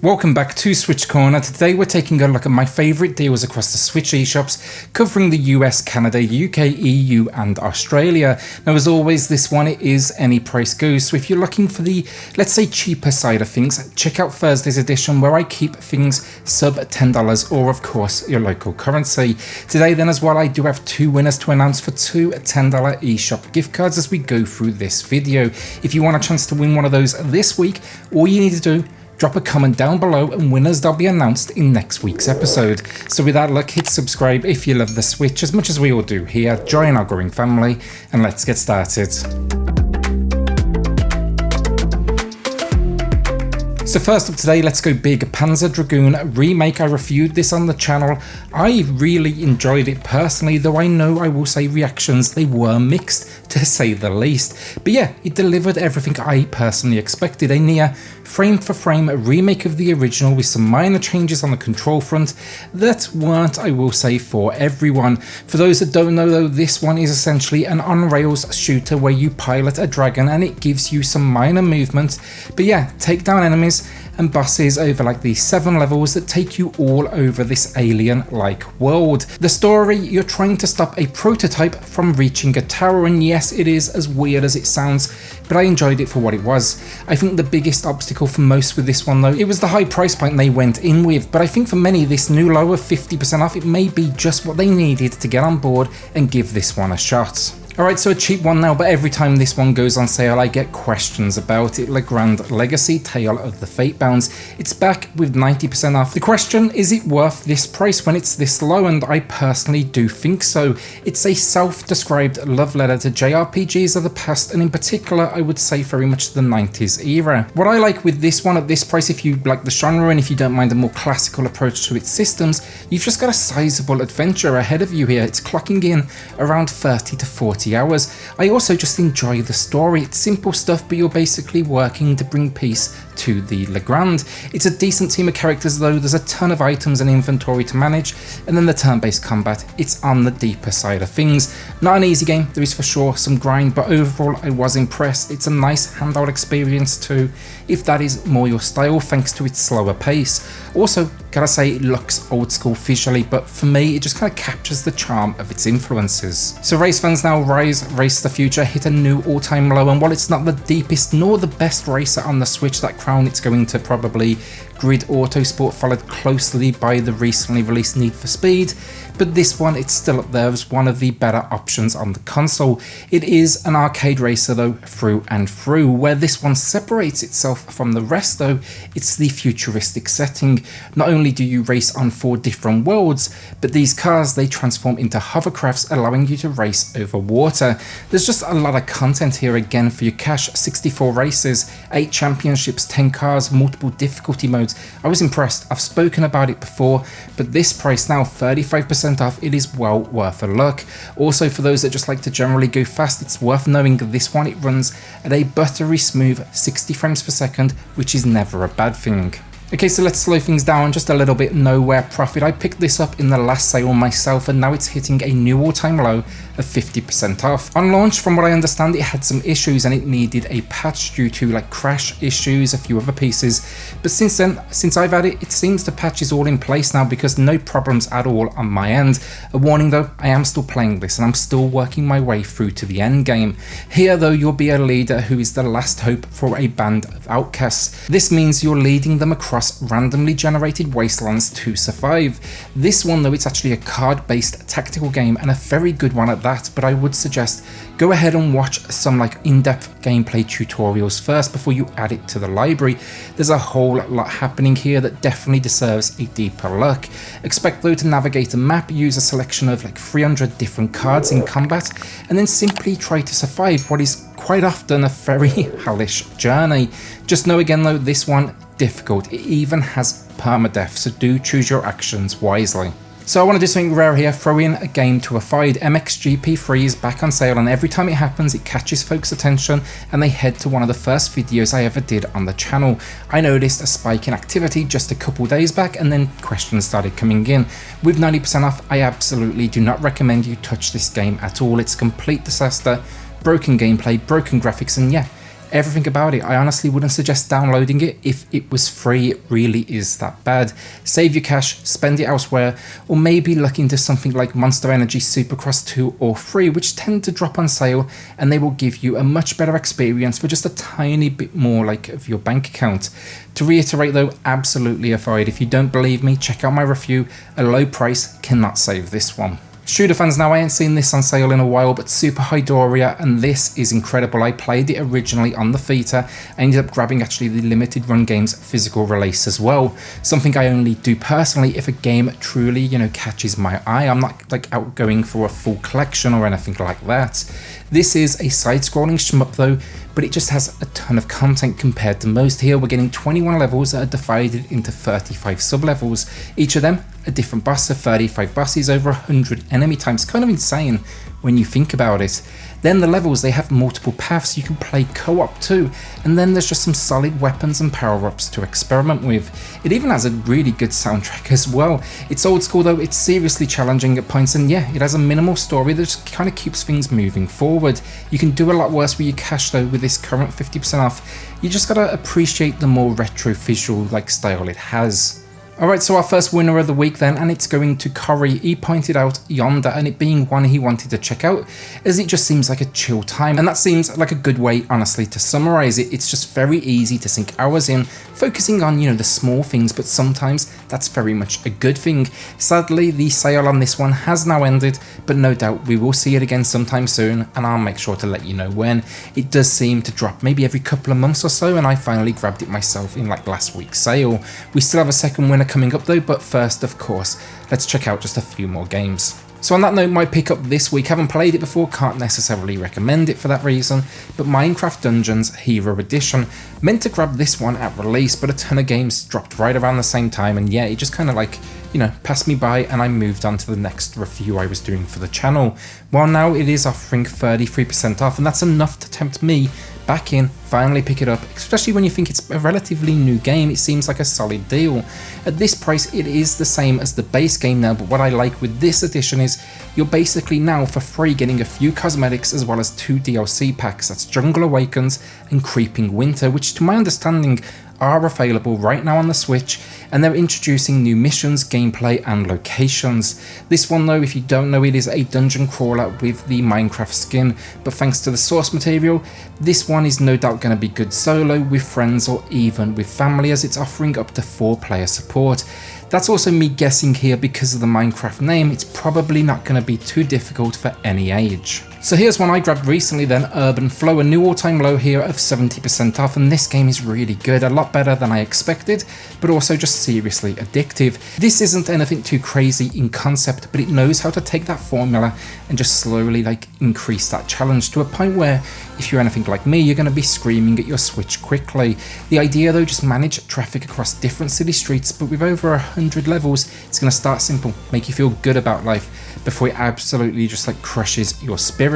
Welcome back to SwitchCorner. Today we're taking a look at my favourite deals across the Switch eShops, covering the US, Canada, UK, EU and Australia. Now as always, this one it is any price goes, so if you're looking for the, let's say, cheaper side of things, check out Thursday's edition where I keep things sub $10 or of course your local currency. Today then as well, I do have two winners to announce for two $10 eShop gift cards as we go through this video. If you want a chance to win one of those this week, all you need to do, drop a comment down below and winners they'll be announced in next week's episode. So with that luck, hit subscribe if you love the Switch as much as we all do here, join our growing family and let's get started. So first up today, let's go big. Panzer Dragoon Remake. I reviewed this on the channel. I really enjoyed it personally, though I know I will say reactions, they were mixed to say the least. But yeah, it delivered everything I personally expected. A near frame for frame remake of the original with some minor changes on the control front that weren't, I will say, for everyone. For those that don't know though, this one is essentially an on-rails shooter where you pilot a dragon and it gives you some minor movement. But yeah, take down enemies and bosses over like these 7 levels that take you all over this alien-like world. The story, you're trying to stop a prototype from reaching a tower, and yes, it is as weird as it sounds, but I enjoyed it for what it was. I think the biggest obstacle for most with this one though, it was the high price point they went in with, but I think for many this new low of 50% off, it may be just what they needed to get on board and give this one a shot. Alright, so a cheap one now, but every time this one goes on sale I get questions about it. Legrand Legacy, Tale of the Fatebounds. It's back with 90% off. The question, is it worth this price when it's this low? And I personally do think so. It's a self-described love letter to JRPGs of the past, and in particular I would say very much the 90s era. What I like with this one at this price, if you like the genre and if you don't mind a more classical approach to its systems, you've just got a sizable adventure ahead of you here. It's clocking in around 30 to 40 hours. I also just enjoy the story. It's simple stuff, but you're basically working to bring peace to the Legrand. It's a decent team of characters though, there's a ton of items and inventory to manage, and then the turn-based combat, it's on the deeper side of things. Not an easy game, there is for sure some grind, but overall I was impressed. It's a nice handout experience too, if that is more your style, thanks to its slower pace. Also, gotta say, it looks old school visually, but for me it just kind of captures the charm of its influences. So race fans now rise, Race the Future hit a new all-time low, and while it's not the deepest nor the best racer on the Switch, that crown it's going to probably Grid Autosport, followed closely by the recently released Need for Speed, but this one, it's still up there as one of the better options on the console. It is an arcade racer though, through and through. Where this one separates itself from the rest though, it's the futuristic setting. Not only do you race on 4 different worlds, but these cars, they transform into hovercrafts, allowing you to race over water. There's just a lot of content here again for your cash. 64 races, 8 championships, 10 cars, multiple difficulty modes. I was impressed. I've spoken about it before, but this price now, 35% off, it is well worth a look. Also, for those that just like to generally go fast, it's worth knowing that this one, it runs at a buttery smooth 60 frames per second, which is never a bad thing. Okay, so let's slow things down just a little bit. Nowhere Profit. I picked this up in the last sale myself, and now it's hitting a new all-time low of 50% off. On launch, from what I understand, it had some issues and it needed a patch due to like crash issues, a few other pieces. But since then, since I've had it, it seems the patch is all in place now because no problems at all on my end. A warning though, I am still playing this and I'm still working my way through to the end game. Here though, you'll be a leader who is the last hope for a band of outcasts. This means you're leading them across randomly generated wastelands to survive. This one though, it's actually a card-based tactical game and a very good one at that, but I would suggest go ahead and watch some like in-depth gameplay tutorials first before you add it to the library. There's a whole lot happening here that definitely deserves a deeper look. Expect though to navigate a map, use a selection of like 300 different cards in combat, and then simply try to survive what is quite often a very hellish journey. Just know again though, this one difficult. It even has permadeath, so do choose your actions wisely. So I want to do something rare here, throw in a game to avoid. MXGP3 is back on sale, and every time it happens it catches folks' attention and they head to one of the first videos I ever did on the channel. I noticed a spike in activity just a couple days back and then questions started coming in. With 90% off, I absolutely do not recommend you touch this game at all. It's a complete disaster, broken gameplay, broken graphics, and yeah, everything about it. I honestly wouldn't suggest downloading it if it was free. It really is that bad. Save your cash, spend it elsewhere, or maybe look into something like Monster Energy Supercross 2 or 3, which tend to drop on sale, and they will give you a much better experience for just a tiny bit more like of your bank account. To reiterate though, absolutely avoid. If you don't believe me, check out my review. A low price cannot save this one. Shooter fans, now I ain't seen this on sale in a while, but Super Hydorah, and this is incredible. I played it originally on the Vita. I ended up grabbing actually the Limited Run Games physical release as well. Something I only do personally if a game truly, catches my eye. I'm not like out going for a full collection or anything like that. This is a side-scrolling shmup though, but it just has a ton of content compared to most. Here we're getting 21 levels that are divided into 35 sub-levels, each of them a different boss, so 35 bosses, over 100 enemy types. Kind of insane when you think about it. Then the levels, they have multiple paths, you can play co-op too, and then there's just some solid weapons and power-ups to experiment with. It even has a really good soundtrack as well. It's old school though, it's seriously challenging at points, and yeah, it has a minimal story that just kind of keeps things moving forward. You can do a lot worse with your cash though with this current 50% off. You just gotta appreciate the more retro visual style it has. Alright, so our first winner of the week then, and it's going to Corey. He pointed out Yonder, and it being one he wanted to check out, as it just seems like a chill time, and that seems like a good way, honestly, to summarize it. It's just very easy to sink hours in, focusing on, the small things, but sometimes that's very much a good thing. Sadly, the sale on this one has now ended, but no doubt we will see it again sometime soon, and I'll make sure to let you know when. It does seem to drop maybe every couple of months or so, and I finally grabbed it myself in last week's sale. We still have a second winner coming up though, but first, of course, let's check out just a few more games. So on that note, my pickup this week, haven't played it before, can't necessarily recommend it for that reason, but Minecraft Dungeons Hero Edition. Meant to grab this one at release, but a ton of games dropped right around the same time, and yeah, it just kind of passed me by, and I moved on to the next review I was doing for the channel. Well, now it is offering 33% off, and that's enough to tempt me back in, finally pick it up, especially when you think it's a relatively new game. It seems like a solid deal. At this price, it is the same as the base game now, but what I like with this edition is you're basically now for free getting a few cosmetics as well as 2 DLC packs. That's Jungle Awakens and Creeping Winter, which to my understanding are available right now on the Switch, and they're introducing new missions, gameplay and locations. This one though, if you don't know, it is a dungeon crawler with the Minecraft skin, but thanks to the source material, this one is no doubt going to be good solo, with friends or even with family, as it's offering up to 4-player support. That's also me guessing here because of the Minecraft name, it's probably not going to be too difficult for any age. So here's one I grabbed recently then, Urban Flow, a new all-time low here of 70% off, and this game is really good, a lot better than I expected, but also just seriously addictive. This isn't anything too crazy in concept, but it knows how to take that formula and just slowly increase that challenge to a point where, if you're anything like me, you're going to be screaming at your Switch quickly. The idea though, just manage traffic across different city streets, but with over 100 levels, it's going to start simple, make you feel good about life, before it absolutely just crushes your spirits.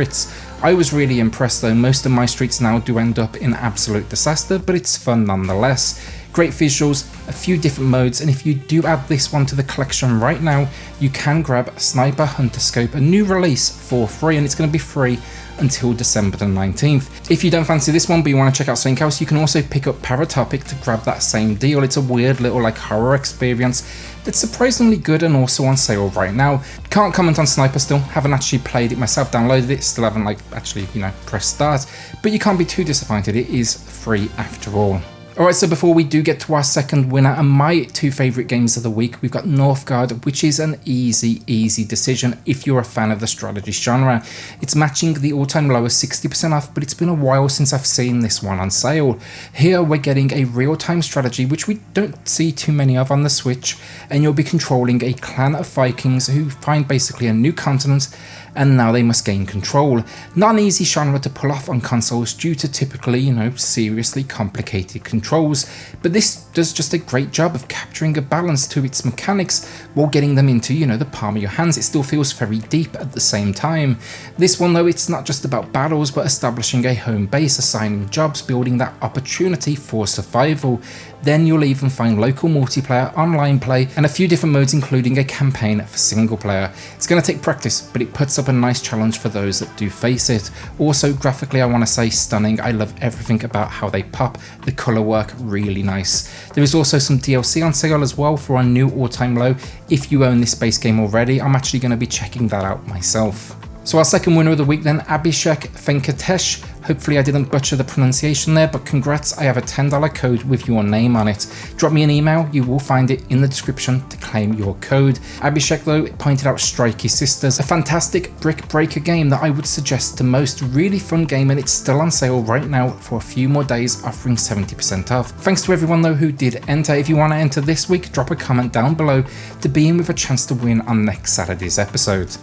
I was really impressed though. Most of my streets now do end up in absolute disaster, but it's fun nonetheless. Great visuals, a few different modes, and if you do add this one to the collection right now, you can grab Sniper Hunter Scope, a new release, for free, and it's going to be free until December the 19th. If you don't fancy this one but you want to check out something else, you can also pick up Paratopic to grab that same deal. It's a weird little horror experience that's surprisingly good and also on sale right now. Can't comment on Sniper still, haven't actually played it myself, downloaded it, still haven't actually pressed start, but you can't be too disappointed, it is free after all. Alright, so before we do get to our second winner and my 2 favourite games of the week, we've got Northgard, which is an easy decision if you're a fan of the strategy genre. It's matching the all-time low of 60% off, but it's been a while since I've seen this one on sale. Here we're getting a real-time strategy, which we don't see too many of on the Switch, and you'll be controlling a clan of Vikings who find basically a new continent, and now they must gain control. Not an easy genre to pull off on consoles due to typically, seriously complicated controls, but this does just a great job of capturing a balance to its mechanics while getting them into, the palm of your hands. It still feels very deep at the same time. This one though, it's not just about battles, but establishing a home base, assigning jobs, building that opportunity for survival. Then you'll even find local multiplayer, online play, and a few different modes including a campaign for single player. It's going to take practice, but it puts up a nice challenge for those that do face it. Also graphically, I want to say stunning. I love everything about how they pop, the colour work, really nice. There is also some DLC on sale as well for a new all-time low. If you own this base game already, I'm actually going to be checking that out myself. So our second winner of the week then, Abhishek Venkatesh. Hopefully I didn't butcher the pronunciation there, but congrats, I have a $10 code with your name on it. Drop me an email, you will find it in the description to claim your code. Abhishek though pointed out Strikey Sisters, a fantastic brick breaker game that I would suggest to most. Really fun game, and it's still on sale right now for a few more days, offering 70% off. Thanks to everyone though who did enter. If you want to enter this week, drop a comment down below to be in with a chance to win on next Saturday's episode.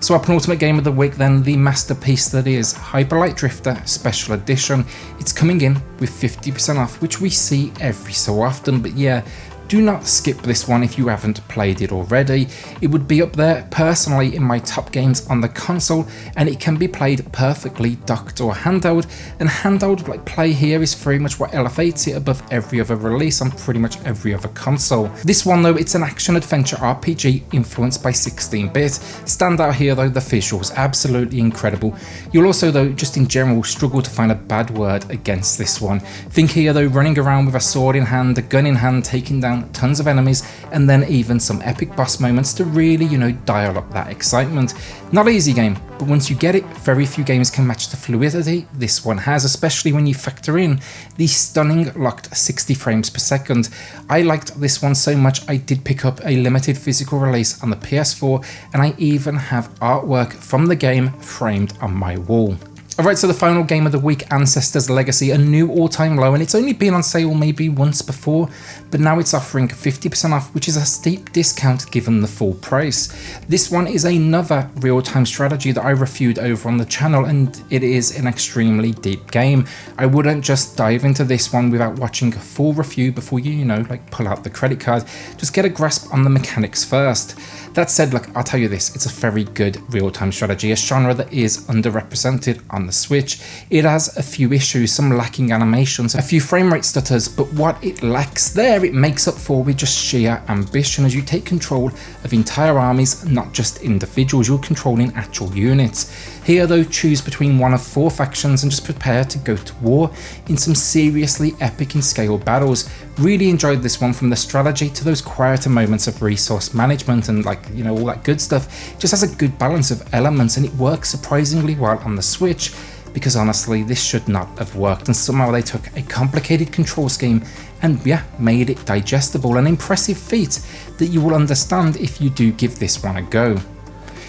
So our penultimate game of the week then, the masterpiece that is Hyperlight Drifter Special Edition. It's coming in with 50% off, which we see every so often, but yeah, do not skip this one if you haven't played it already. It would be up there personally in my top games on the console, and it can be played perfectly docked or handheld, and handheld like play here is very much what elevates it above every other release on pretty much every other console. This one though, it's an action adventure RPG influenced by 16-bit. Stand out here though, the visuals, absolutely incredible. You'll also though, just in general, struggle to find a bad word against this one. Think here though, running around with a sword in hand, a gun in hand, taking down tons of enemies, and then even some epic boss moments to really, dial up that excitement. Not an easy game, but once you get it, very few games can match the fluidity this one has, especially when you factor in the stunning locked 60 frames per second. I liked this one so much I did pick up a limited physical release on the PS4, and I even have artwork from the game framed on my wall. Alright, so the final game of the week, Ancestor's Legacy, a new all-time low, and it's only been on sale maybe once before, but now it's offering 50% off, which is a steep discount given the full price. This one is another real-time strategy that I reviewed over on the channel, and it is an extremely deep game. I wouldn't just dive into this one without watching a full review before you, pull out the credit card. Just get a grasp on the mechanics first. That said, I'll tell you this, it's a very good real-time strategy, a genre that is underrepresented on the Switch. It has a few issues, some lacking animations, a few frame rate stutters, but what it lacks there, it makes up for with just sheer ambition as you take control of entire armies, not just individuals. You're controlling actual units. Here though, choose between one of 4 factions and just prepare to go to war in some seriously epic in scale battles. Really enjoyed this one, from the strategy to those quieter moments of resource management and all that good stuff. It just has a good balance of elements, and it works surprisingly well on the Switch, because honestly this should not have worked, and somehow they took a complicated control scheme and made it digestible. An impressive feat that you will understand if you do give this one a go.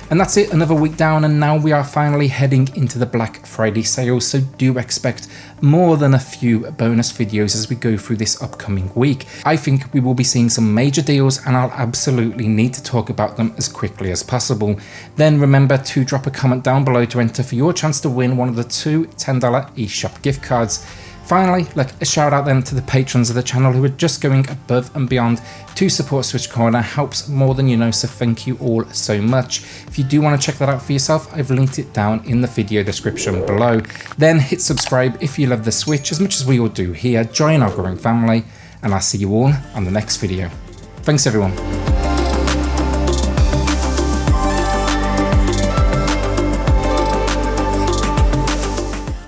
And that's it, another week down, and now we are finally heading into the Black Friday sale, so do expect more than a few bonus videos as we go through this upcoming week. I think we will be seeing some major deals, and I'll absolutely need to talk about them as quickly as possible. Then remember to drop a comment down below to enter for your chance to win one of the 2 $10 eShop gift cards. Finally, a shout out then to the patrons of the channel who are just going above and beyond to support SwitchCorner. Helps more than you know, so thank you all so much. If you do want to check that out for yourself, I've linked it down in the video description below. Then hit subscribe if you love the Switch as much as we all do here. Join our growing family, and I'll see you all on the next video. Thanks everyone.